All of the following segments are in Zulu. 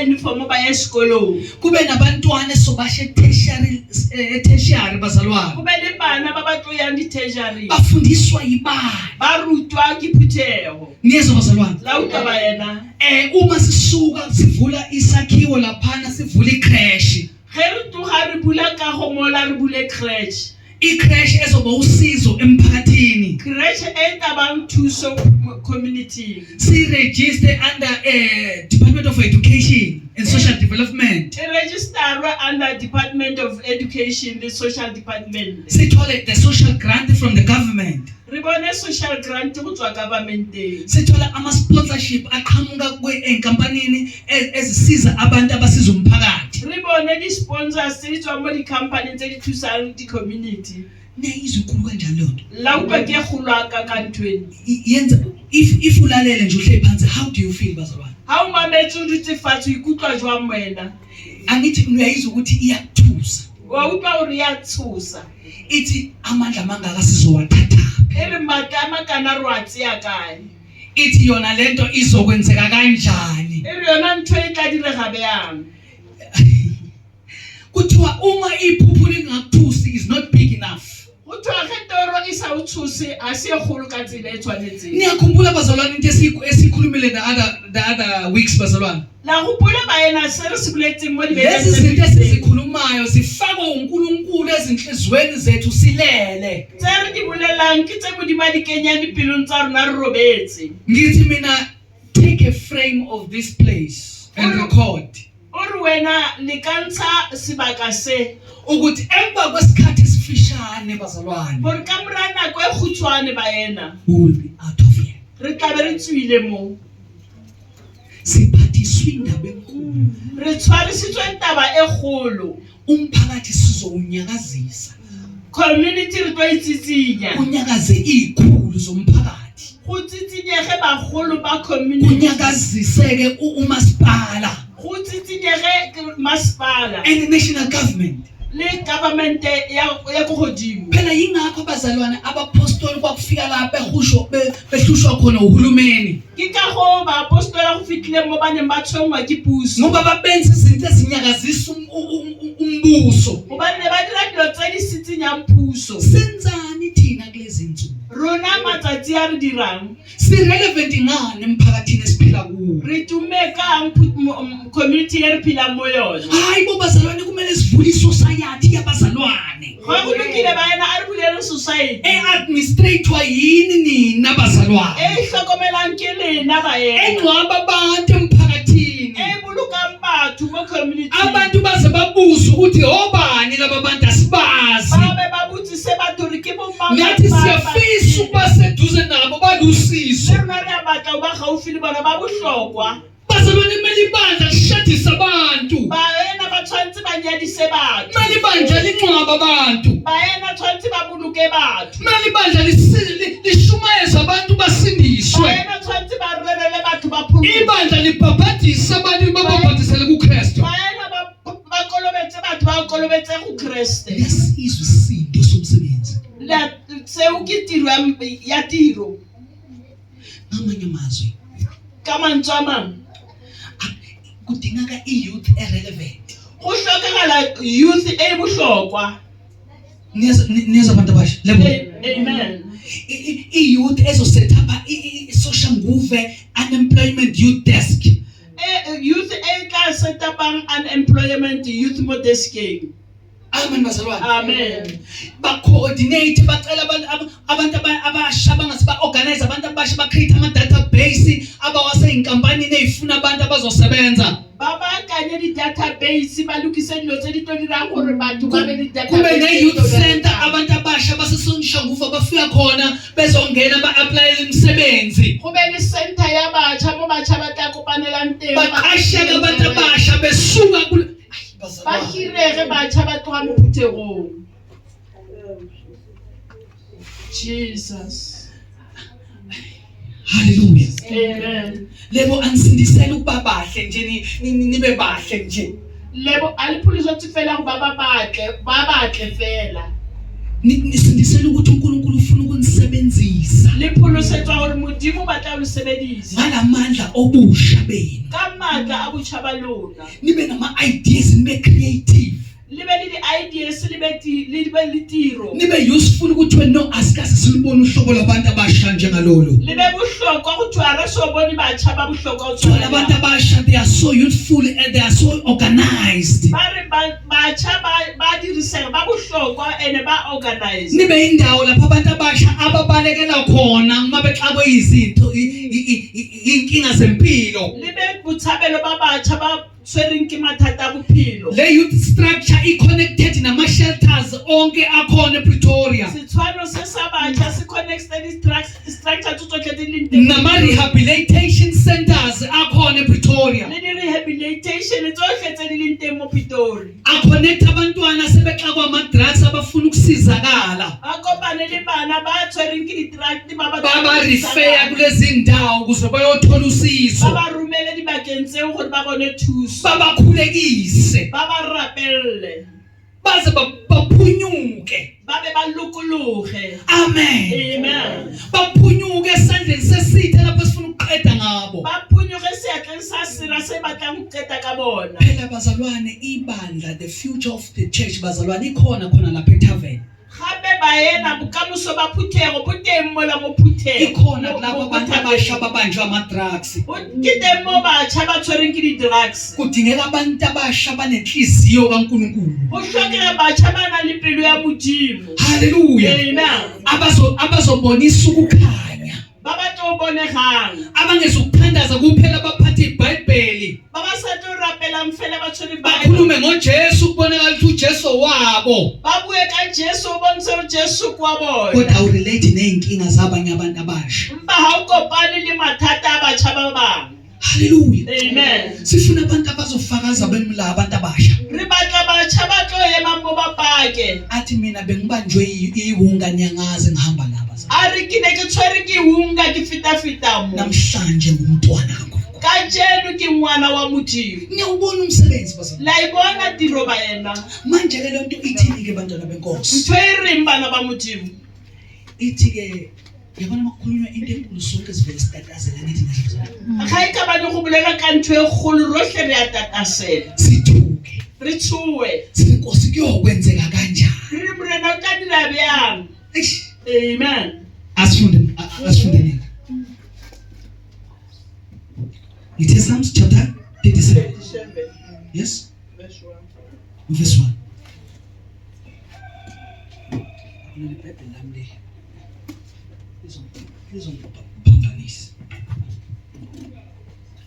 uniform baya esikolweni. Kube nabantwana sobashe tertiary bazalwane. Kube le bana ba batlo ya di tertiary. Bafundiswa yibani. Ba rutwa ke phuthego. Niyezo bazalwane. La uta ba yena. Uma sisuka sivula isakhiwo laphana sivula icrash. Ge tu ga re bula ka go mola re bule crash. Icrash ezoba usizo emphakathini. Crash etabang thuso community. Si register under Department of Education and Social Development. Register under Department of Education, the Social Department. Sithole the social grant from the government. Ribone social grant go tswa government. Sithola ama sponsorship aqhamuka enkampanini ezisiza abantu abasiza umphakathi. Ribone di sponsors tswa mo di company tse di thusang di community. Ne izukulu kanjalo lonto. La uba ke khulwa ka kantweni. Yenza if ulalele nje uhle phansi, how do you feel bazalwane? Ha uma methu utsi fathu ikutlwa jwa wena. Angithi uyayizwa ukuthi iyakuthusa. Wa uba uri ya thusa. Ithi amandla mangaka sizowathatha. Ere matama kana rwatsi ya kae. Ithi yona lento izokwenzeka kanjani. Ere yona ntwe tla dire gabe yang. Kuthiwa uma iphuphu lingakuthusi is not big enough. Utwa getoro isa uthusi asiye khulu ka tsela e tshwanetseng. Niyakhumbula bazalwane into esikhulumile the other weeks bazalwane. La go pula ba ena se re sibuletseng mo di lezi zinto esizikhulumayo zifakwa uNkulunkulu ezinhlizweni zethu silele. Tsere di bulelang ke tse modimo di kenya dipelong tsa rona re robetse. Ngithi mina take a frame of this place and record. Ori wena likantsha sibaka se ukuthi emva kwesikhathi esifishane bazalwane. Gore ka mrana go ekhutshwane ba ena. We will be out of here. Re tla be re tswile mo. Siphathiswe indaba enkulu. Re tshwarisitswe ntaba e kgolo. Umphakathi sizowunyakazisa. Community re tlo itsitsinya. Unyakaze izikhulu zomphakathi. Go tsitsinyege bagolo ba community. Kunyakaziseke umasipala. Go tsitsinyege masipala. And the national government. Le government ya go godimo. Phela yingakho bazalwane abapostoli kwakufika lapha behlushwa khona uhulumeni. Ke ka go ba apostola go fitlile mo bane ba tshongwa ke puso. Ngoba babenza izinto ezinyakazisa umbuso. Go bane ba dira dilo tse di sitsinyang puso. Senzani thina kulezi nsuku? Rona matsatsi a re dirang. Si relevant ngane emphakathini esiphila kuwo. Re tumeka community e re phila mo yona. Hayi bo bazalwane kumele sivule society yabazalwane. Go go lokile ba ena a re bulele society. Administrator yini nina bazalwane? E hlokomelang ke lena ba ena. Engcwaba abantu emphakathini. E bulukang batho mo community. Abantu baze babuza ukuthi obani laba bantu asibazi. Babe babutsise batho re ke bo mama. Ngathi siyafisa ukuba seduze nabo balusizo. Rona re batla ba gaufi le bona ba bohlokwa. Bazalwane kumele ibandla lishadise abantu. Ba ena ba tshwantse ba nyadise batho. Kumele ibandla linqwaba abantu. Ba ena tshwantse ba buluke batho. Kumele ibandla lishumayeze abantu basindiswe. Ba ena tshwantse ba rerele batho ba phuluke. Ibandla libhabhadisa abantu babhabhadisele kuKristu. Ba ena ba kolobetse batho ba kolobetse go Kriste. Yasizwe isindo somsebenzi. La se o ke tiro ya tiro. Ngamanye amazwi Ka mantswe a mang kudingeka i-youth irrelevant. go hlokagala youth e bohlokwa. Niyeza abantu abasha lebo. Amen. I-youth ezoset up i-social nguve unemployment youth desk. Youth e tla set up unemployment youth mo deskeng. Amen bazalwane. Amen. Ba coordinate bacela abantu abasha bangase ba organize abantu abasha ba create ama database abawase inkampanini ezifuna abantu abazosebenza. Baba kanye di database ba lokise dilo tse di tlo dirang gore batho ba be di database. Kube ne youth center abantu abasha basesongisha nguva bafika khona bezongena ba apply imisebenzi. Kube le center ya batsha mo batsha ba tla kopanelang teng. Baqashe abantu abasha besuka ba hirege batsha ba tloga mo phuthegong. Jesus. Hallelujah. Amen. Lebo ansindisela ukuba bahle nje nibe bahle nje. Lebo aliphuliswa tsifela go ba batle fela. Nisindisela ukuthi uNkulunkulu ufuna ukunisebenzisa. Le pholosetswa hore Modimo ba tla o le sebedisa. ngalamandla obusha benu. Ka matla a botjha ba lona. Nibe nama-ideas, nibe creative. Le be le di-ideas, le be le tiro. Nibe useful ukuthi no asikaze silubone uhlobo labantu abasha njengalolu. Le be bohlokwa ho thwa re so bone batjha ba bohlokwa ho Tshwana abantu abasha, they are so youthful and they are so organized. ba re batjha ba dirisega ba bohlokwa and ba organize. Nibe indawo lapho abantu abasha ababalekela khona uma bexakwe izinto inkinga zempilo. Le be botshabelo ba batjha ba tshwereng ke mathata a bophelo. Le youth structure i-connected nama-shelters onke akhona ePretoria. Setshwano se sa batjha se connected structure tsohle tse leng teng. Nama-rehabilitation centers akhona ePretoria. Le di-rehabilitation tsohle tse di leng teng mo Pitori. A-connect abantwana sebexakwa ama-drugs abafuna ukusizakala. Ba kopane le bana ba tshwereng ke di-drug Baba-refer kulezi ndawo ukuze bayothola usizo. ba rumele dibakeng tseo gore ba bone thuso. Babakhulekise. Ba ba rapelle. Baze baphunyuke. Ba be ba lokologe. Amen. Amen. Baphunyuke esandleni sesitha lapho sifuna ukuqeda ngabo. Ba phunyuge seatleng sa sera se batlang ho qeta ka bona. Phela bazalwane, ibandla, the future of the church, bazalwane, ikhona khona lapha eTavern. Gape ba yena bokamoso ba Phuthego bo teng mola mo Phuthego. Ikhona lapho abantu abasha babanjwa ama-drugs. Ke teng mo batjha ba tshwereng ke di-drugs. Kudingeka abantu abasha banenhliziyo kaNkulunkulu. Ho hlokega batjha ba nang le pelo ya Modimo. Hallelujah. Amen. Abazobonisa ukukhanya. Ba batla ho bonegang. Abangezukuthandaza kuphela baphathe iBhayibheli. Ba ba sa tlo rapelang fela ba tshwere Bakhulume ngoJesu kubonakala ukuthi uJesu wabo. ba bue ka Jesu o bontshe hore Jesu kwa bona. Kodwa awurelate ney'nkinga zabanye abantu abasha. Mpa ha o kopane le mathata a batjha ba bang. Hallelujah. Amen. Sifuna abantu abazofakaza bemla abantu abasha. Re batla batjha ba tlo ema mo ba pake. Athi mina bengibanjwe iwunga nyangaze ngihamba laba. A re ke ne ke tshwere ke hunga ke fita mo. Namhlanje ngumntwana kaNkulunkulu. Kajeno ke ngwana wa Modimo. Niyawubona umsebenzi bazalwane. La ibona tiro ba yena. Manje le nto ithini ke bantwana benkosi? Ntho e reng bana ba Modimo? Ithi ke yabona makukhulunywa into enkulu sonke sivele sitatazela nithi nje. Ga e ka bane go bolela ka ntho e kgolo rohle re a tatasela. Sithuke. Re tshuwe. Sithi Nkosi kuyokwenzeka kanjani? Re morena o tla dira bjang. Eish. Amen. Asifunde. It is Psalms chapter 37. Yes? Verse 1.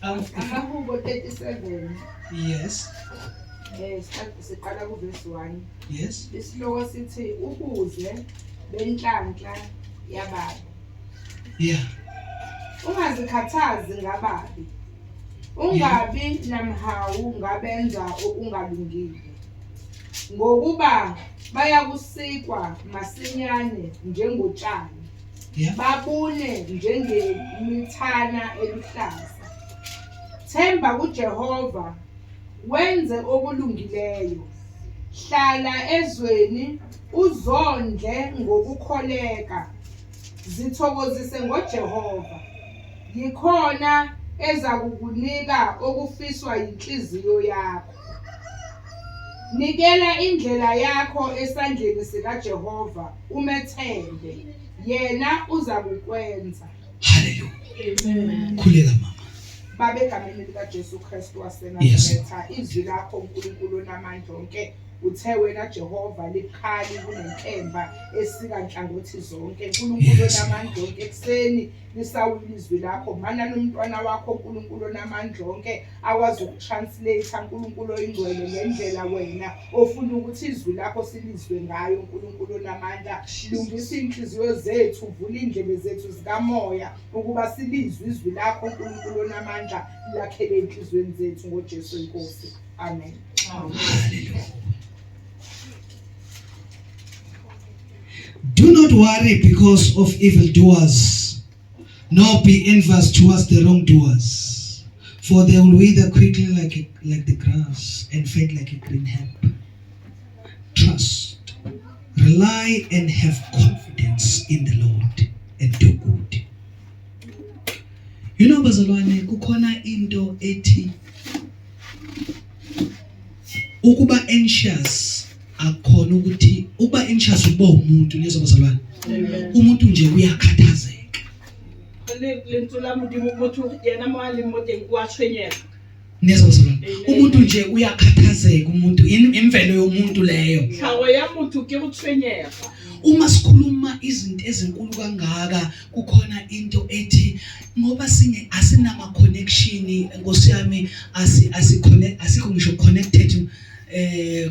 Amahubo 37. Yes. Siqala ku verse 1. Yes. Isihloko sithi ubuze benhlanhla yababi. Yeah. Ungazikhathazi ngababi. Ungabi namhawu ngabenza okungalungile. Ngokuba bayakusikwa masinyane njengotshani. Yeah. Babune njengemithana eluhlaza. Themba kuJehova wenze okulungileyo. Hlala ezweni uzondle ngokukholeka. Zithokozise ngoJehova. Yikhona ezakukunika okufiswa inhliziyo yakho. Nikela indlela yakho esandleni sikaJehova umethembe. Yena uzakukwenza. Hallelujah. Amen. Khuleka mama. Babegameni likaJesu Kristu waseNazaretha, izwi lakho uNkulunkulu namandla onke, uthe wena Jehova likhali kunenkemba esika nhlangothi zonke. uNkulunkulu namandla onke, ekseni lisawula izwi lakho, mana nomntwana wakho uNkulunkulu namandla onke akwazi ukutranslate uNkulunkulu oyingcwele ngendlela wena ofuna ukuthi izwi lakho silizwe ngayo. uNkulunkulu namandla, lungisa inhliziyo zethu, vula indlebe zethu zikamoya ukuba silizwe izwi lakho uNkulunkulu namandla lakhele enhlizweni zethu ngoJesu Inkosi. Amen. Hallelujah. Do not worry because of evildoers, nor be envious towards the wrongdoers, for they will wither quickly like the grass and fade like a green herb. Trust, rely, and have confidence in the Lord, and do good. You know bazalwane kukhona into ethi ukuba anxious akhona ukuthi uba anxious uba umuntu lezo bazalwane. Umuntu nje uyakhathazeka. Lentula modimo motho yena mo a leng mo teng o a tshwenyega. Nezo bazalwane. Umuntu nje uyakhathazeka umuntu imvelo yomuntu leyo. Tlhago ya motho ke go tshwenyega. Uma sikhuluma izinto ezinkulu kangaka kukhona into ethi ngoba asinama connection Nkosi yami asikho ngisho connected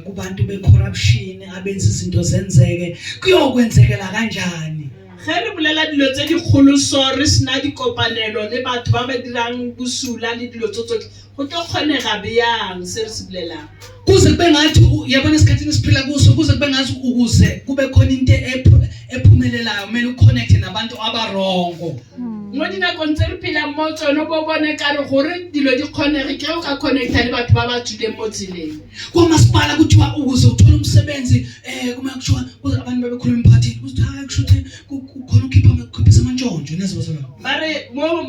kubantu be corruption abenza izinto zenzeke kuyokwenzekela kanjani. Ge re bolela dilo tse di kgolo sorry sina di kopanelo le batho ba ba dirang busula le dilo tsotlhe go tlo kgonega beyang se re se bolelang. Kuze kube ngathi yabona isikhathini siphila kuso kuze kube ngathi ukuze kube khona into ephumelelayo kumele uconnect nabantu abarongo. Mo dinakong tse re phela mo tsone bo bone ka re gore dilo di kgonege ke o ka connecta le batho ba ba tswileng mo tseleng. Kwamasipala kuthiwa ukuze uthole umsebenzi kuma kuthiwa kuze abantu bebekhuluma emphakathini kuthi hayi kushuthi kukhona ukukhiphisa amantshontsho nezo bazalwane. Bare mo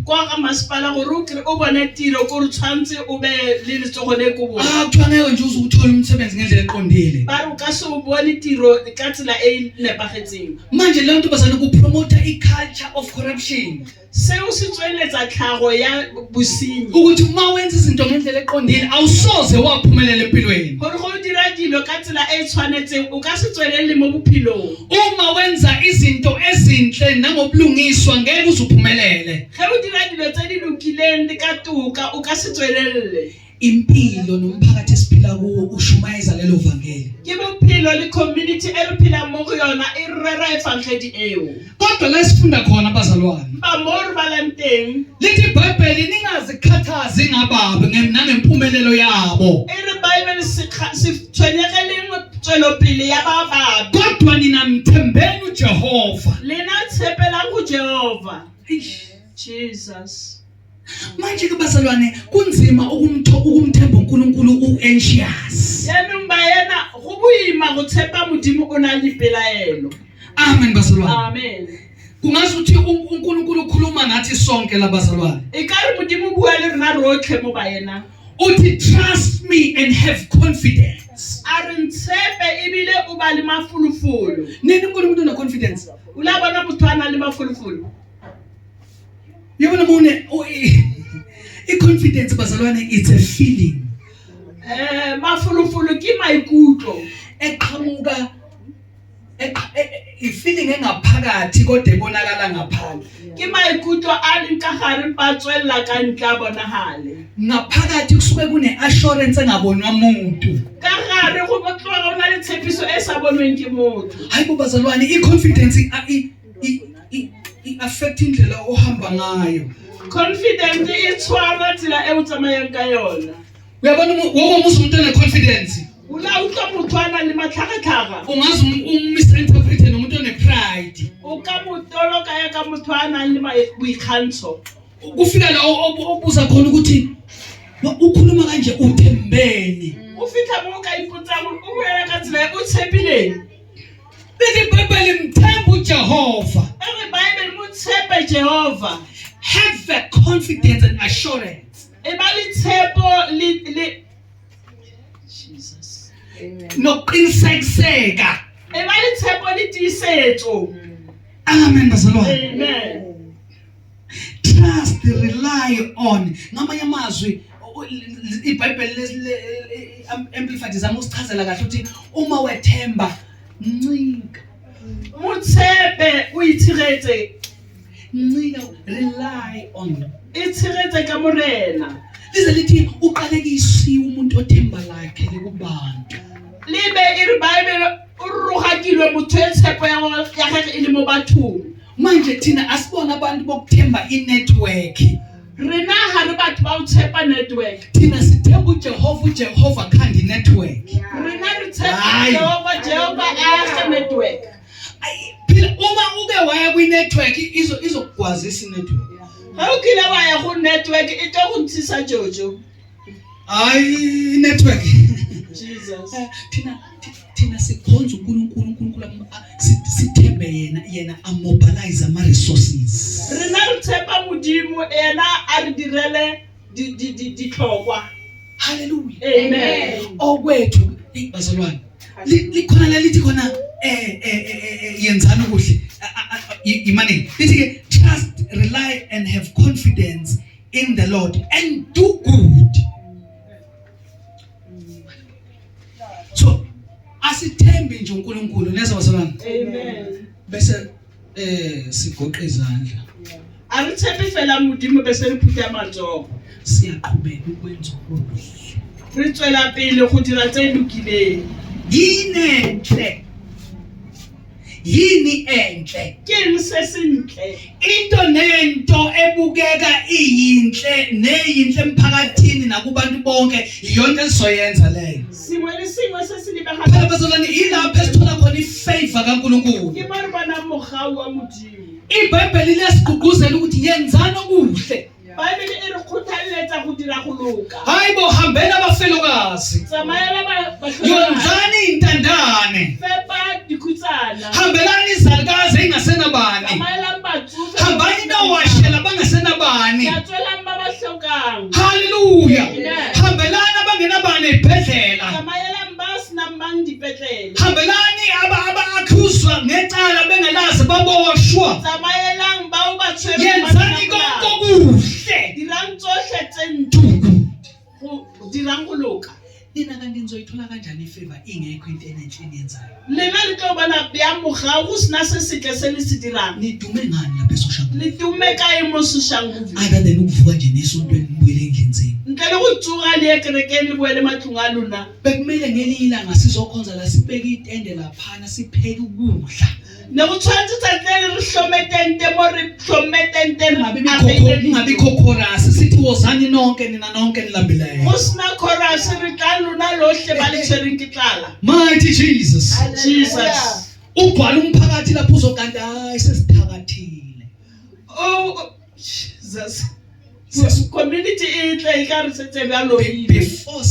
kwa ga masipala gore o bone tiro ko re tshwantse o be le letsogo le ko bona. Kuthiwa ngeke nje uze uthole umsebenzi ngendlela eqondile. Bare o ka se o bone tiro ka tsela e nepagetseng. Manje le nto bazalwane kupromote culture of corruption. Seo se tsweletsa tlhago ya bosenyi. Ukuthi uma wenza izinto ngendlela eqondile awusoze waphumelela empilweni. Gore go dira dilo ka tsela e tshwanetseng o ka se tswelele mo bophelong. Uma wenza izinto ezinhle nangobulungiswa ngeke uzuphumelele. Ge o dira dilo tse di lokileng le ka toka o ka se tswelele. Impilo nomphakathi esiphila kuwo ushumayeza lelo vangeli. Ke bophelo le community e re phela mo go yona e rera evangeli eo. Kodwa la sifunda khona bazalwane. Ba mo re balang teng. Lithi iBhayibheli ningazikhathazi ngababi nangempumelelo yabo. E re Bible se tshwenyegeleng tswelopele ya ba babi. Kodwa ninamthembeni uJehova. Lena tshepelang go Jehova. Jesus. Manje ke bazalwane kunzima ukumthemba uNkulunkulu uanxious. Yena mbayena go boima go tshepa modimo o na le pelaelo. Amen bazalwane. Amen. Kungazi ukuthi uNkulunkulu ukhuluma nathi sonke la bazalwane. E ka re modimo bua le rena rotlhe mo bayena. Uthi trust me and have confidence. A re ntshepe ebile o ba le mafulufulu. Nini uNkulunkulu una confidence? O la bona motho a na le mafulufulu. Yabona mone confidence bazalwane it's a feeling. Mafulufulu ke maikutlo. Eqhamuka feeling engaphakathi kodwa ebonakala ngaphandle. Ke maikutlo a leng ka gare ba tswella ka ntle bonagale. Ngaphakathi kusuke kune assurance engabonwa umuntu. Ka gare go botlwa go na le tshepiso e sa bonweng ke motho. Hayi bazalwane i-confidence affect indlela ohamba ngayo. Confident e tshwara tsela e o tsamayang ka yona. Uyabona wonke umuntu umuntu one confidence. Ula utla motho ana le matlhagatlhaga. Ungazi misinterpret nomuntu one pride. O ka motolo ka ya ka motho ana le boikgantsho. Kufika la obuza khona ukuthi ukhuluma kanje uthembeni. O fitla mo ka ipotsa o boela ka tsela o tshepileng. Lithi iBhayibheli mthemba uJehova. Ere Bible mo tshepe Jehova. Have the confidence and assurance. E ba le tshepo le Jesus. Amen. Noqinisekiseka. E ba le tshepo le tiisetso. Amen bazalwane. Amen. Trust, rely on. Ngamanye amazwi iBhayibheli amplified izama usichazela kahle ukuthi uma wethemba ncika. Motshepe o itshiretse. Ncika, rely on. Itshiretse ka morena. Lize lithi uqalekisiwe umuntu othemba lakhe kubantu. Libe iri Bible urugakilwe motho e tshepo ya gagwe e le mo bathong. Manje thina asibona abantu bokuthemba inetwork. Rena ha re batho ba o tshepa network. Thina sithemba uJehova khandi network. Rena re tshepa Jehova a network. Phela uma uke waya kwi-network izokugwazisa i-network. Ha o kile wa ya go network e tlo go ntshisa jojo. Hayi network. Jesus. Thina sikhonza uNkulunkulu sithembe yena amobilize ama resources. Rena re tshepa modimo ena a re direle ditlhokwa. Hallelujah. Amen. Okwethu bazalwane likhona lelithi khona yenzana kuhle imani lithi ke trust, rely and have confidence in the Lord and do good. So asithembe nje uNkulunkulu neza bazalwane. Amen. Bese sigoqa izandla. Aritshepe fela modimo bese re phutha matsogo. Siyaqhubeka ukwenza okuhle. Re tswela pele go dira tse lokileng. Yini enhle Ke eng se sentle? into nento ebukeka iyinhle neyinhle emphakathini nakubantu bonke iyonto esizoyenza leyo. Sengwe le sengwe se se Phela lebagala. bazalwane ilapho esithola khona ifavor kaNkulunkulu. Ke ba re bona mogau wa modimo. iBhayibheli liyasigqugquzela ukuthi yenzani okuhle. Bible e re kgothaletsa go dira go loka. Hayibo hambeni abafelokazi. Tsamayela ba Yonzani intandane. fepa dikhutsana. Hambelani izalukazi engasenabani. Tsamayela batsofe. Hambani nowashela bangasenabani. Ya tswela ba ba hlokang. Hallelujah. Amen. Hambelani abangenabani ebhedlela. Tsamayela ba sina mang dipetlele. Hambelani aba-accuswa ngecala bengelazi baboshwa. Tsamayelang ba o ba tshwere. Yenzani konke okuhle. Dirang tsohle tse ntle. Go dirang go loka. Nina kanti nizoyithola kanjani ifavor ingekho into enhle eniyenzayo? Lena le tlo bona bya mogau go sina se setle se le se dirang. Nidume ngani lapha esocial media? Le tume kae mo social media? Other than ukuvuka nje nesontweni nibuyele endlini. Ntle le go tsoga le ekerekeng le boele matlong a lona. Bekumele ngelinye ilanga sizokhonza la sibeke itende laphana sipheke ukudla. Ne go tshwantse tsatlele re hlometente mo re hlometente Kungabi chorus sithi wozani nonke nina nonke nilambileyo. go sina chorus re tla lona lohle ba le tshwereng ke tlala. Mighty Jesus. Jesus. Ubhala umphakathi lapho uzokanta hayi sesithakathile. Oh Jesus. Community e tla e ka re setse bya loile. Before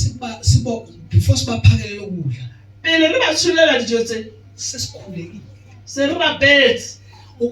sibaphakele lokudla. Pele re ba tshulela dijo tse Sesikhulekile. se re rapetse.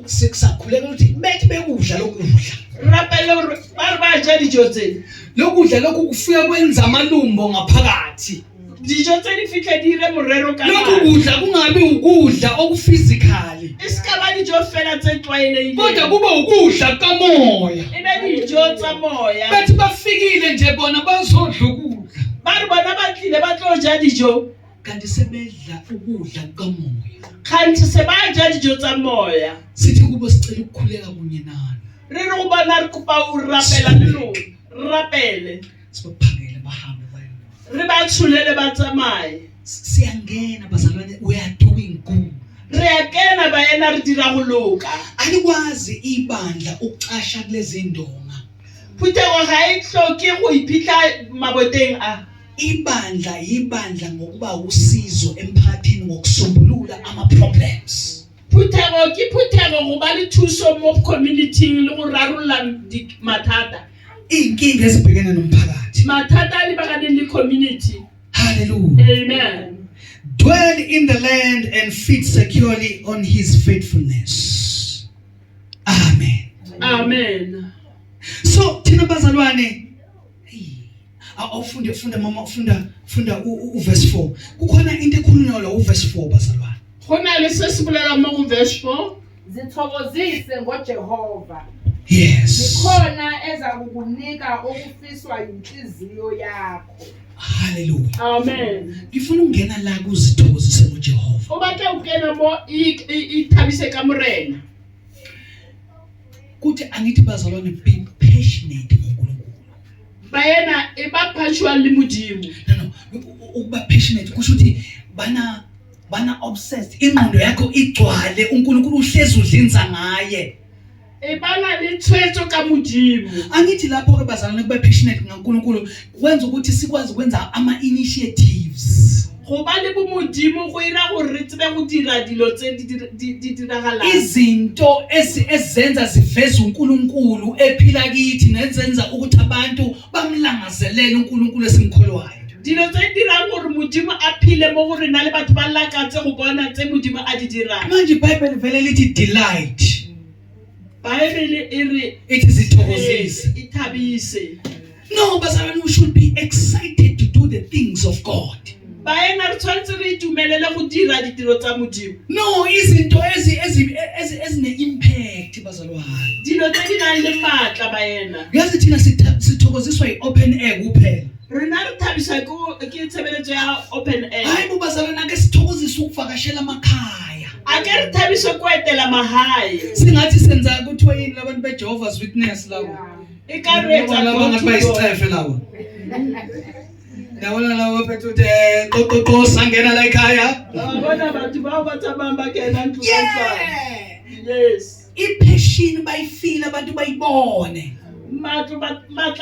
Sekusakhuleka ukuthi bethi bekudla lokudla. Rapele gore ba re ba ja dijo tse. Lokudla lokhu kufika kwenza amalumbo ngaphakathi. Dijo tse di fitlhe di ire morero ka Lokhu nako. kudla kungabi ukudla okuphysically. E ska ba dijo fela tse tlwaelehileng. Kodwa kube ukudla kamoya. E be dijo tsa moya. Bathi bafikile nje bona bazodla ukudla. Ba re bona ba tlile ba tlo ja dijo. Kanti sebedla ukudla kamoya. Khanti se ba ja dijo tsa moya. Sithi kubo sicela ukukhuleka kunye nani. Re re go bona re kopa o rapela le lona. Rapele. Sibaphakele bahambe bayo. Re ba tshulele ba tsamaye. Siyangena bazalwane we are doing good. Re a kena ba ena re dira go loka. Alikwazi ibandla ukucasha kulezi ndonga. Phutego ga e hloke go iphitlha maboteng a. Ibandla yibandla ngokuba usizo emphakathini ngokusombulula ama problems. Phutego ke phutego go ba le thuso mo community le go rarolla mathata. Inkinga ezibhekene nomphakathi. Mathata le ba le community. Hallelujah. Amen. Dwell in the land and feed securely on his faithfulness. Amen. Amen. So thina bazalwane awufunda mama funda uverse 4. Kukhona into ekhulunywa la uverse 4 bazalwane. Khona le se se bolela mo go verse 4. Zithokozise ngoJehova. Yes. Khona eza kukunika okufiswa inhliziyo yakho. Hallelujah. Amen. Ngifuna ungena la kuzithokozise ngoJehova. O batla o kena mo I thabise ka morena. Kuthi angithi bazalwane be passionate ngoNkulunkulu. Bayena e ba punctual le modimo. No ukuba passionate kusho ukuthi bana obsessed ingqondo yakho igcwale uNkulunkulu uhlezi udlinza ngaye. E bana le tshwetso ka modimo. Angithi lapho ke bazalwane kube passionate ngoNkulunkulu kwenza ukuthi sikwazi ukwenza ama initiatives. Go ba le bo modimo go ira go re tsebe go dira dilo tse di diragalang. Izinto ezenza ziveza uNkulunkulu ephila kithi nezenza ukuthi abantu bamlangazelele uNkulunkulu esimkholwayo. dilo tse dirang gore modimo a phile mo gore na le batho ba lakatse go bona tse modimo a di dirang. Manje iBhayibheli vele lithi delight. Bible e re It is ithokozise. ithabise. No, bazalwane, we should be excited to do the things of God. Baena re tshwanetse re itumelele go dira ditiro tsa modimo. No, izinto ezine-impact bazalwane. Dilo tse di nang le maatla baena. Yazi thina sithokoziswa yi-open air kuphela. Rena re thabisa ke tshebeletso ya open air. Hayi bo bazalwane, ake sithokoziswe ukuvakashela amakhaya. Ake re thabise ko etela mahae. Singathi senza kuthiwa yini labantu beJehovah's Witness labo. E ka re etsa Labo ngathi bayisicefe labo. Yabona labo phethe uthi sangena la ekhaya. bona batho bao ba tsamayang ba kena ntlo ka ntlwana. Yes. I-passion bayifila abantu bayibone. Matla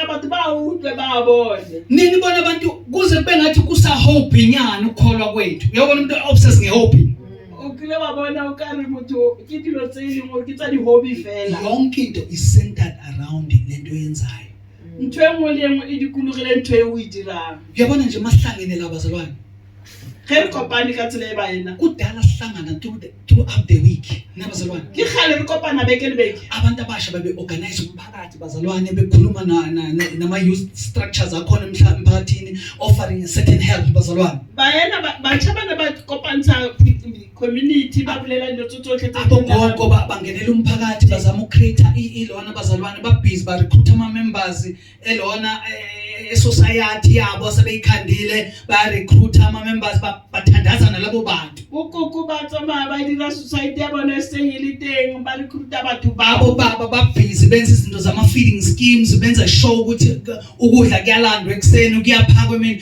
batho ba utlwe ba bone. Nini bona abantu kuze kube ngathi kusahope nyana ukukholwa kwethu. Uyabona umuntu obsessed ngehope. O kile ba bona o ka re motho ke dilo tse e leng gore ke tsa di-hobby fela. Yonke into is centered around lento yenzayo. Ntho e nngwe le nngwe e dikologile ntho e o e dirang. Uyabona nje masihlangene la bazalwane. Ge re kopane ka tsela e baena. Kudala sihlangana throughout the week. Nabazalwane. Ke gale re kopana beke le beke. Abantu abasha babe organize umphakathi bazalwane bekhuluma nama youth structures akhona emphakathini offering a certain help bazalwane. Baena batjha bana ba kopantsha community ba bolela dilo tsotlhe tse Abogogo bangenela umphakathi bazama ucreate ilona bazalwane ba busy ba recruit ama members elona society yabo sebeyikhandile ba recruit ama members bathandaza nalabo bantu. Ukoko ba tsamaya ba dira society ya bona e seng e le teng ba recruita batho Babo baba ba busy benza izinto zama feeding schemes benza show ukuthi ukudla kuyalandwa ekseni kuyaphakwa emini.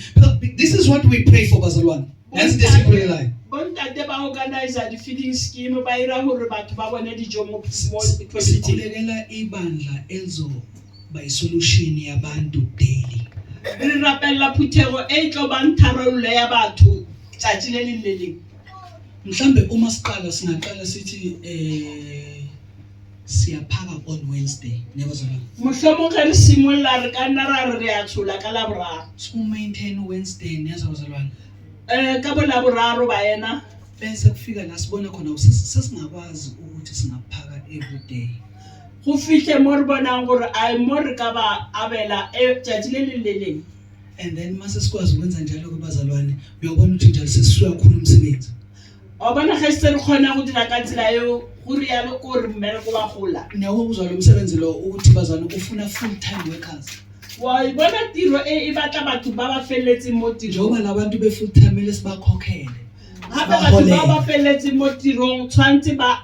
This is what we pray for bazalwane. That's the simple line. Bontate ba organize di feeding scheme ba ira hore batho ba bone dijo mo community. Sikhulekela ibandla elizo by solution yabantu daily. Re rapella phuthego e tlo ba ntharollo ya batho tsatsi le leng le leng. Mhlambe uma siqala singaqala sithi siyaphaka on Wednesday nebazalwane. Mohlomong ge re simolla re ka nna ra re a tshola ka Laboraro. So maintain Wednesday nezabazalwane. Ka bo Laboraro baena Bese kufika la sibona khona sesingakwazi ukuthi singaphaka every day. go fihle mo re bonang gore a mo re ka ba abela tsatsi le leng le leng. And then mase sikwazi ukwenza njalo kubazalwane uyabona ukuthi njalo sesisuya kakhulu umsebenzi. O bona ge se re khona go dira ka tsela eo go re ya le go re mmere go ba gola. Nyawo uzwa lo msebenzi lo ukuthi bazalwane ufuna full time workers. Wa ibona tiro e batla batho ba ba felletseng mo tirong. Njoba labantu be full time lesibakhokhele. Gape batho ba ba felletseng mo tirong tshwantse ba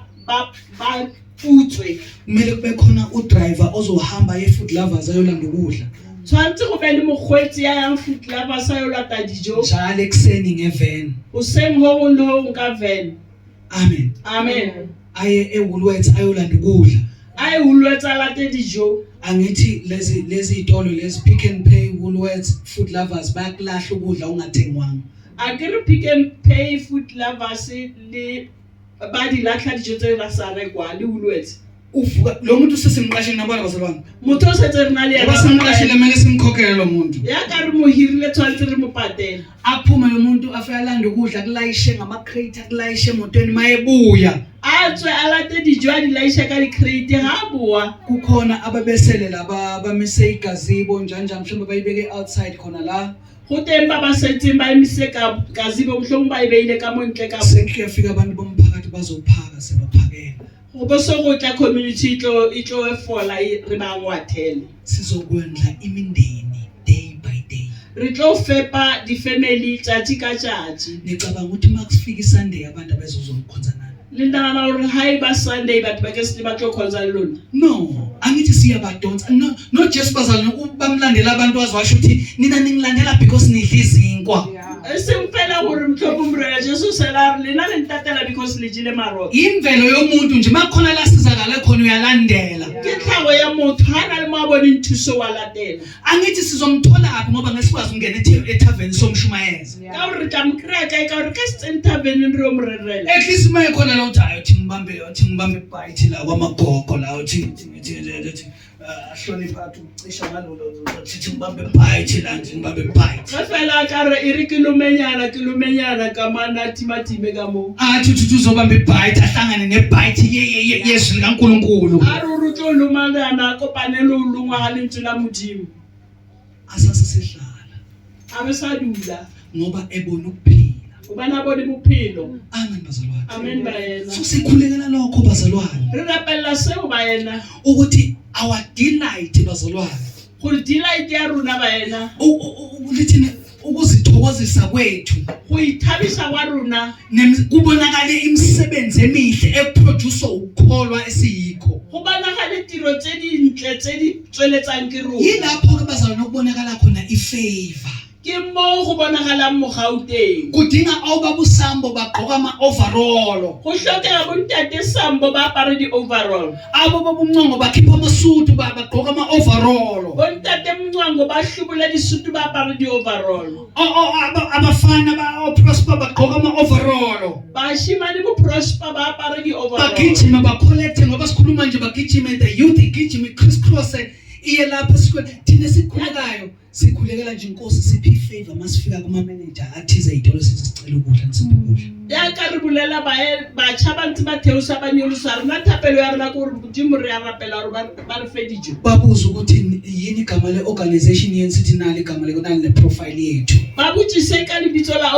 utswe. Kumele kube khona udriver ozohamba ye-food lovers ayolanda ukudla. Tshwantse go be le mogwetsi ya yang food lovers ayolata dijo. Njalo ekseni ngevan. Hoseng ho lo nka van. Amen. Amen. Aye eWoolworths ayolanda ukudla. Aye ulwetsa late dijo. Angithi lezi itolo lezi Pick n Pay, Woolworths, food lovers bayakulahla ukudla ungathengwanga. Akere Pick n Pay, food lovers le ba di lahla dijo tse ba sa rekwa le Woolworths. Uvuka lo muntu sesimqashile nabona bazalwane. Motho se tse rena le ya. Basimqashile mele simkhokhele lo muntu. Ya ka re mo hirile tshwantse re mo patela. Aphuma lo muntu afika landa ukudla kulayishe ngama crate kulayishe emotweni mayebuya. Atswe alate dijo a di laisha ka di crate ha boa. Kukhona ababesele laba bamise igazibo njanja mhlawumbe bayibeke outside khona la. Go teng ba ba setseng ba emise ka gazibo mhlawumbe ba ibeile ka montle ka sekuyafika abantu bomphakathi bazophaka sebaphakela. go boso go tla community itlo efola re ba ngwathele. Sizokwendla imindeni day by day. Re tlo fepa di family tsatsi ka tsatsi. Nicabanga ukuthi makusifika iSunday abantu abezozokhonza nani? Lindana na uri hai ba Sunday batho ba ke se ba tlo khonza lona. No, angithi siyabadonsa. No, not just bazalwane ubamlandela abantu azwasho ukuthi nina ningilandela because nidla izinkwa. Simpela gore mhlopumbrela Jesus sela lena le ntatela because le jile maro. Imvelo yomuntu nje makhona la sizakala khona uyalandela. Ke tlhago ya motho hana le maboni nthuso wa latela. Angithi sizomthola aphi ngoba ngesikwazi ukungena etavern somshumayeza. Ka re tla mkreka ka re ka se intervene re omrerela. At least mayikhona la uthi ayo thi ngibambe bite la kwamagogo la uthi ahlonipha ucisha ngalolo sithi ngibambe bite la ngibambe bite Ge fela ka re e re kilumenyana ka mana timatime ka mo. athi uzobambe bite ahlangane nebite yesu likaNkulunkulu A re re tlo lumana kopane lo lungwa ga lentswe la Modimo. asasisehlala A be sa dula. ngoba ebona ukuphila Ubana bone bophelo. amen bazalwane Amen ba yena. so sikhulekela lokho bazalwane Re rapella seo ba yena. ukuthi our delight bazalwane Gore delight ya rona ba yena. lithini ukuzithokozisa kwethu Go ithabisa kwa rona. kubonakale imisebenzi emihle eproduce ukukholwa esiyikho Go bonagale tiro tse dintle tse di tsweletsang ke rona. yilapho ke bazalwane ukubonakala khona ifavor Ke mo go bonagalang mogauteng. kudinga awubabusambo bagqoka ama-overall Go hlokega bontate Sambo ba apare di-overall. abo babumncongo bakhipha amasudu bagqoka ama-overall Bontate Mncwango ba hlubula disutu ba apare di-overall. abafana ba-prosper bagqoka ama-overall Bashimane bo Prosper ba apare di-overall. bagijime bakholekthe ngoba sikhuluma nje bagijime the youth igijime i-criss-cross iye lapho esikoleni thina sikhulekayo sikhulekela nje inkosi siphi ifavor masifika kuma-manager athize iy'tolo sesicela ukudla nisiphe ukudla Ya ka re bolela batjha ba ntse ba theosa ba nyolosa rena thapelo ya rena ke gore Modimo re ya rapela gore ba re fe dijo. babuze ukuthi yini igama le-organization yenu sithi nali igama nali le-profile yethu Ba botsise ka lebitso la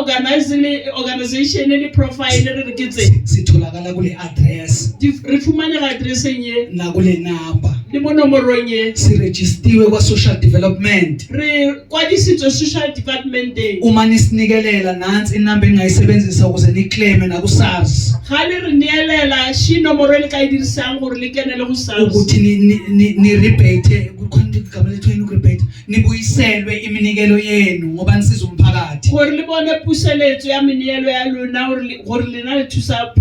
organization le profile re re ke tse. sitholakala kule address Re fumanega addresseng ye nakule number le mo nomorong ye. sirejistiwe kwa-social development Re kwadisitswe social departmenteng. uma nisinikelela nansi inamba engingayisebenzisa ukuze nikleme naku-SARS Ga le re neelela shi nomoro e le ka e dirisang gore le kenele go SARS. ukuthi ni-rebate kukhona igama lethu yini uku-rebate nibuyiselwe iminikelo yenu ngoba nisiza umphakathi Gore le bone puseletso ya meneelo ya lona gore lena le thusa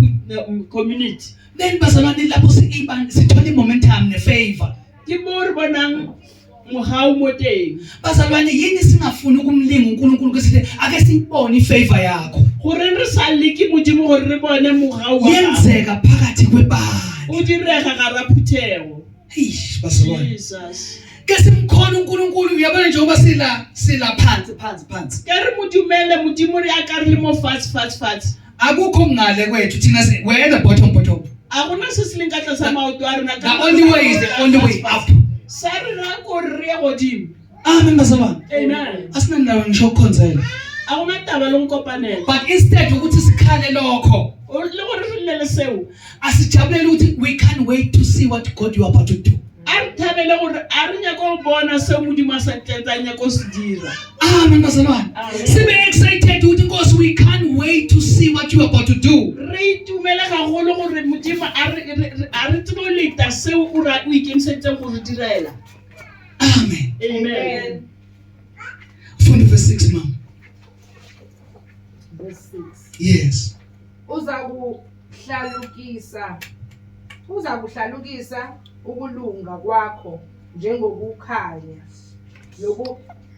community. then bazalwane lapho sithola i-momentum ne-favor Ke mo re bonang mogao mo teng. bazalwane yini singafuni ukumlinga uNkulunkulu kesithi ake siyibone ifavor yakho Gore re sa leke Modimo gore re bone mogao wa gago. yenzeka phakathi kwebali O direga gara phuthego. eish bazalwane Jesus. ke simkhona uNkulunkulu uyabona njengoba sila phansi Ke re modumele Modimo re aka re le mo fatshe. akukho ngale kwethu thina we're at the bottom A gona se se leng ka tlasa maoto a rena the only way is the only way up Sa rena ko re ye godimo. amen bazalwane Amen. asinandawo ngisho ukukhonzela A gona taba le nkopanela. but instead ukuthi sikhale lokho O le gore re lele seo. asijabulele ukuthi we can't wait to see what God you are about to do A re thabele gore a re nyaka go bona seo Modimo a sa tletsa nyaka go se dira. amen bazalwane Amen. sibe excited ukuthi Nkosi we can't wait to see what you are about to do Re itumele gagolo gore Modimo a re tsebo leta seo o ikemisetseng go re direla. amen Amen. funda verse 6 mama verse 6 yes uzakuhlalukisa ukulunga kwakho njengokukhanya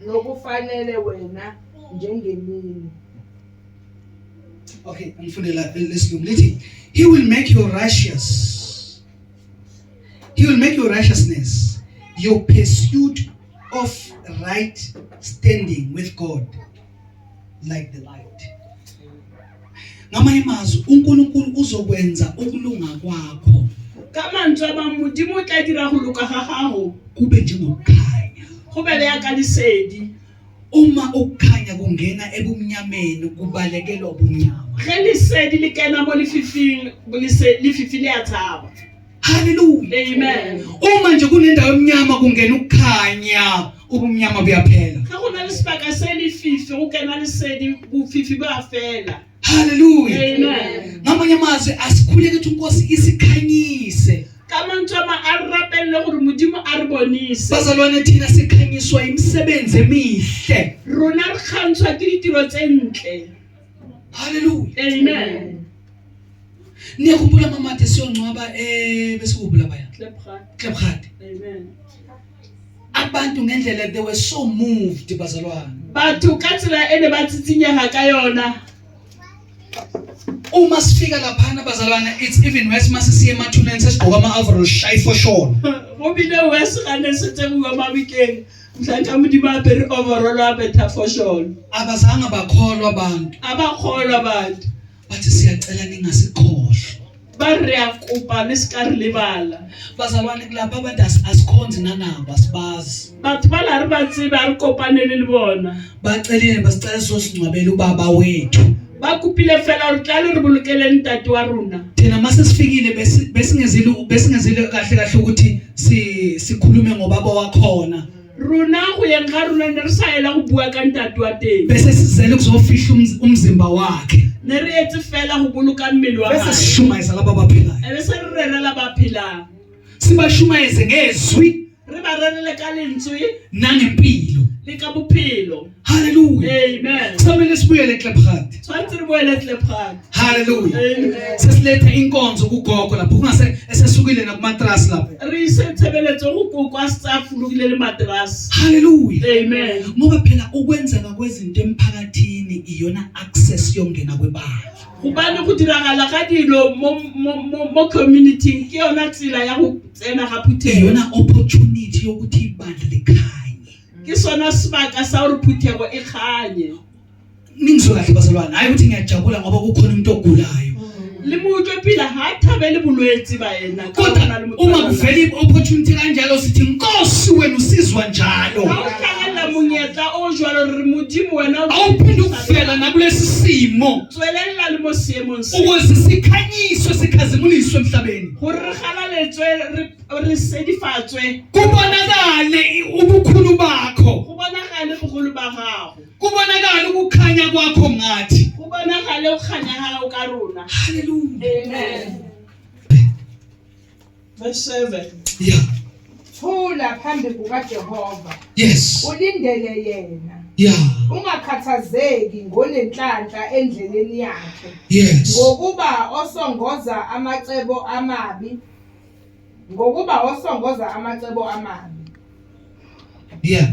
nokufanele wena njengemini. okay angifundela lesilungu lithi he will make your righteousness your pursuit of right standing with God like the light ngamanye amazwi uNkulunkulu uzokwenza ukulunga kwakho Ka mantswe a mang Modimo o tla dira go loka ga gago kube njengokukhanya go be le yaka lesedi. uma ukukhanya kungena ebumnyameni kubalekelwa ubumnyama Ge lesedi le kena mo lefifing lefifi le ya tshaba. haleluya Amen. uma nje kunendawo emnyama kungena ukukhanya ubumnyama buyaphela Ga go na le sebaka se lefifi go kena lesedi bofifi bo a fela. haleluya Amen. ngamanye amazwi asikhuleke ukuthi uNkosi isikhanyise Ka mantswe a mang a re rapelle gore Modimo a re bonise. bazalwane thina sikhanyiswa imisebenzi emihle Rona re kgantshwa ke ditiro tse ntle. haleluya Amen. niyakhumbula mamathe siyongcwaba besikubula baya Klebgat Amen. abantu ngendlela they were so moved bazalwane Batho ka tsela e ne ba tsitsinyega ka yona. uma sifika laphana bazalwane, it's even worse mase siye emathuneni sesigqoka ama-overall shy for sure. Go be the worst gane setse go ba weekend. Mhlanhla modimo a apere overall a betha for sure. Abazange bakholwa abantu, Abakholwa abantu. bathi siyacela ningasikhohlwa. Ba re a kopa le ska re lebala. Bazalwane kulapha abantu asikhonzi nanabo asibazi. Batho ba la re ba tseba re kopanele le bona. Bacelile basicela sosingcwabela ubaba wethu. Ba kupile fela re tla le re bolokele ntate wa rona. Thina mase sifikile besingezile kahle kahle ukuthi sikhulume ngobaba wakhona. Rona go yeng ga rona ne re sa ela go bua ka ntate wa teng. Bese sizele kuzofihla umzimba wakhe. Ne re etse fela go boloka mmele wa Bese hae. sishumayeza laba abaphilayo. Ebe se re rerela ba phelang. Sibashumayeze ngezwi Re ba rerele ka lentswe nangempilo. le ka bophelo. Hallelujah. Amen. Samele sibuyele eKlipgat. Tshwantse re boele Klipgat. Hallelujah. Amen. Sesiletha inkonzo kugogo lapho kungase esesukile nakumatras lapho. Re ise tshebeletso go kokwa sa fulukile le matras. Hallelujah. Amen. Ngoba phela ukwenzeka kwezinto emphakathini iyona access yongena kwebandla. Gobane go diragala ga dilo mo community ke yona tsela ya go tsena ga phuthego. Iyona opportunity yokuthi ibandla likhanye. Ke sona sebaka sa gore phuthego e kganye. Ningizwe kahle bazalwane, hayi ukuthi ngiyajabula ngoba kukhona umuntu ogulayo. Le motho pila ha thabele bolwetsi ba ena. Kodwa uma kuvela i-opportunity kanjalo sithi Nkosi wena usizwa njalo. Ha o hlagella monyetla o jwalo re modimo wena Awuphinde ukufela nakulesi simo tswelela le mo seemong se. ukuze sikhanyiswe sikhazimuliswe emhlabeni. Gore re galaletswe re sedifatswe. Kubonakale ubukhulu bakho. Go bonagale bogolo ba gago. Kubonakale ukukhanya kwakho ngathi. Go bonagale o kganya ga o ka rona. Hallelujah. Amen. Verse 7. Yeah. Thula phambi kukaJehova. Yes. Ulindele yena. Yeah. Ungakhathazeki ngonenhlanhla endleleni yakhe. Yes. Ngokuba osongoza amacebo amabi. Yeah.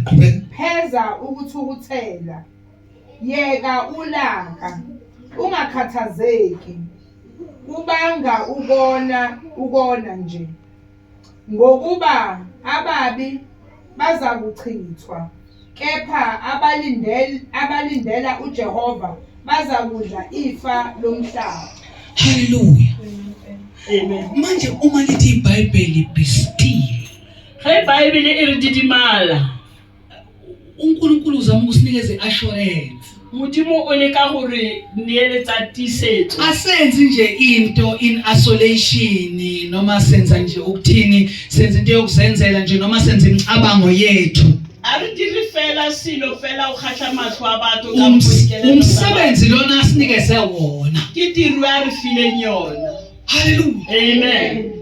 Pheza ukuthukuthela. Yeka ulaka. Ungakhathazeki. Kubanga ukona nje. Ngokuba ababi baza kuchithwa. Kepha abalindela uJehova baza kudla ifa lomhlaba. Hallelujah. Amen. Manje uma lithi iBhayibheli be still. Ge Bible e re didimala. uNkulunkulu uzama ukusinikeza assurance. Modimo o le ka gore neeletsa tisetso. Asenzi nje into in isolation noma senza nje ukuthini, senza into yokuzenzela nje noma senza imicabango yethu. A re dire fela silo fela o khatla matlho a batho ka boikelelo. Umsebenzi lona asinikeze wona. Ke tiro ya re fileng yona. Hallelujah. Amen.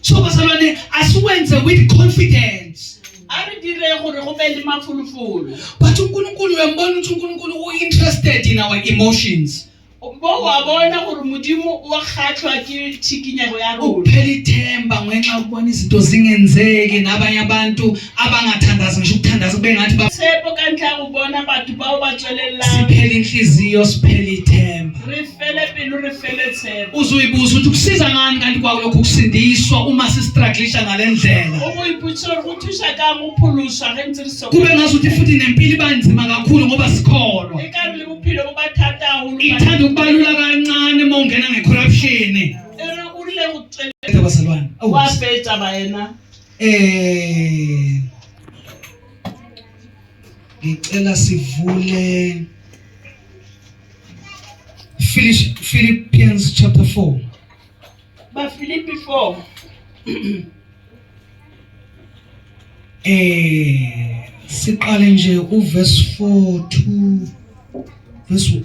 So bazalwane asiwenze with confidence. A re dire gore go be le mafulufulu. But uNkulunkulu uyambona ukuthi uNkulunkulu interested in our emotions. Bo wa bona gore modimo o khatlwa ke tshikinyego ya rona. Uphela ithemba ngenxa ukubona izinto zingenzeki nabanye abantu abangathandaza ngisho ukuthandaza kube ngathi Tshepo ka ntla go bona batho bao ba tswelelang. siphela inhliziyo siphela ithemba. Re fele pelo re fele tshepo. Uzoyibuza ukuthi kusiza ngani kanti kwalokho kusindiswa uma sistrugglisha ngalendlela. O go iputsa go thusa ka mo phuluswa ge ntse re so. Kube ngazuthi futhi nempilo ibanzima kakhulu ngoba sikholwa. E ka re le bophelo bo ba thata haholo. Ithanda ukubalula kancane uma ungena ngecorruption. Ere o rile go tswela. Bazalwane. Wa fetsa ba ena. Ngicela sivule Philippians chapter 4. Ba Philippi 4. Siqale nje uverse 4 2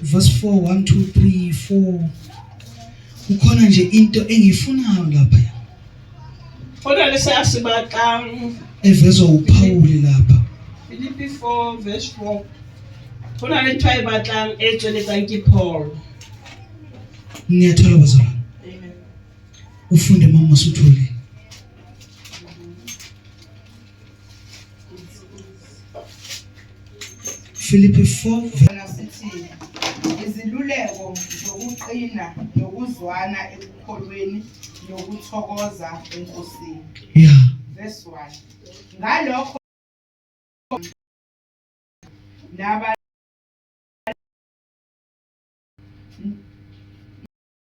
verse 4 1 2 3 4. Kukhona nje into engiyifunayo lapha. Fona le se a se batlang. Evezwa uPaul lapha. Philippi 4 verse 4. Fona le ntwa e batlang e tsweletsang ke Paul. Ngiyathola bazalwane. Amen. Ufunde mama suthole. Philippi 4 Sithi iziluleko zokuqina nokuzwana ekukholweni nokuthokoza enkosini. Yeah. Verse 1. Ngalokho